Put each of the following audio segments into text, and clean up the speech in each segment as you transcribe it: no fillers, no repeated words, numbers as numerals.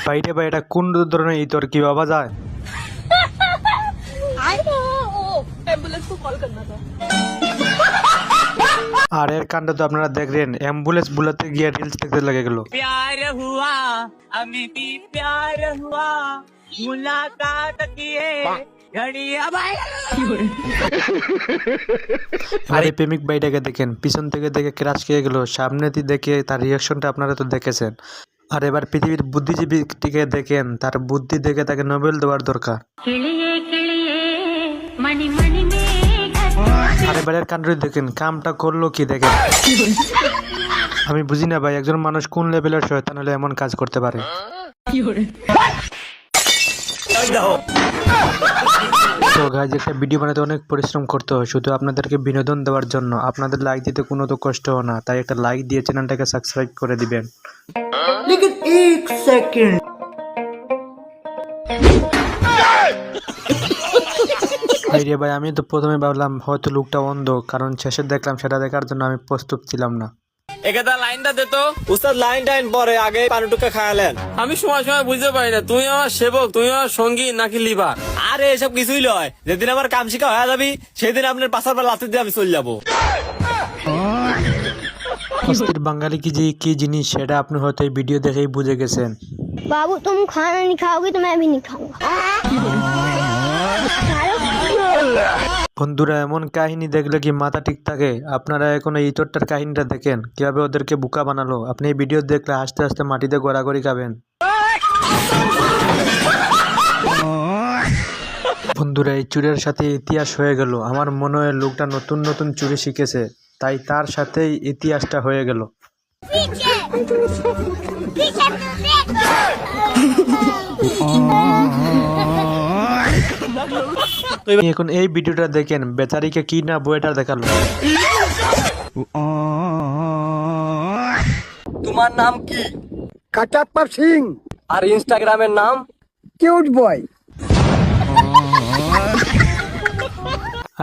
বাইরে ভাই এটা কোন ধরনের ইতর কি বাবা যায়? एम्बुलेंस को कॉल करना था। আর এর কাণ্ড তো আপনারা দেখলেন, অ্যাম্বুলেন্স বুলাতে গিয়ে রিলস দেখতে লেগে গেল। प्यार हुआ हमें भी प्यार हुआ मुलाकात किए घड़ी अब আর এই প্রেমিক ভাইটাকে দেখেন, পিছন থেকে দেখে ক্রাশ খেয়ে গেল, সামনে দিয়ে দেখে তার রিয়াকশনটা আপনারা তো দেখেছেন। আর এবার পৃথিবীর বুদ্ধিজীবীটিকে দেখেন, তার বুদ্ধি দেখে তাকে নোবেল দেওয়ার দরকার। আর এবারের কাণ্ডটি দেখেন, কামটা করলো কি দেখেন। আমি বুঝি না ভাই, একজন মানুষ কোন লেভেলের শয়তান হলে এমন কাজ করতে পারে। তো গাইজ, একটা ভিডিও বানাতে অনেক পরিশ্রম করতে হয় শুধু আপনাদেরকে বিনোদন দেওয়ার জন্য। আপনাদের লাইক দিতে কোনো তো কষ্ট হয় না, তাই একটা লাইক দিয়ে চ্যানেলটাকে সাবস্ক্রাইব করে দিবেন। রে ভাই, আমি তো প্রথমে ভাবলাম হয়তো লোকটা অন্ধ, কারণ শেষে দেখলাম সেটা দেখার জন্য আমি প্রস্তুত ছিলাম না। একেটা লাইনটা দে তো। উস্তাদ লাইন টাইন পরে আগে পানুটুকা খায়ালেন। আমি সময় সময় বুঝতে পারি না, তুই আমার সেবক, তুই আমার সঙ্গী নাকি লিভার। আরে এসব কিছুই লয়, যেদিন আমার কাম শিখা হয়ে যাবি সেদিন আপনার পাশার পর লাথি দিয়ে আমি চলে যাবো। অস্থির বাঙালি কি জিনিস সেটা আপনি হয়তো এই ভিডিও দেখেই বুঝে গেছেন। बाबू तुम खाना नहीं खाओगे तो मैं भी नहीं खाऊंगा। বন্ধুরা, এমন কাহিনী দেখলে কি মাথা ঠিক থাকে? আপনারা এখন এই ইতরটার কাহিনীটা দেখেন, কিভাবে ওদেরকে বোকা বানালো। আপনি এই ভিডিও দেখলে আস্তে আস্তে মাটিতে গড়াগড়ি খাবেন। বন্ধুরা, এই চুরের সাথে ইতিহাস হয়ে গেল। আমার মনে হয় লোকটা নতুন নতুন চুরি শিখেছে, তাই তার সাথেই ইতিহাসটা হয়ে গেল। এখন এই ভিডিওটা দেখেন, বেচারিকে কি না বইটা দেখালো। তোমার নাম কি? কাটাপ্পা সিং। আর ইনস্টাগ্রামের নাম? কিউট বয়।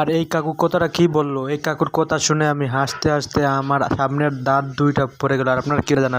আর এই কাকু কথাটা কি বললো, এই কাকুর কথা শুনে আমি হাসতে হাসতে আমার সামনের দাঁত দুইটা পড়ে গেল। আর আপনারা কি জানাবেন?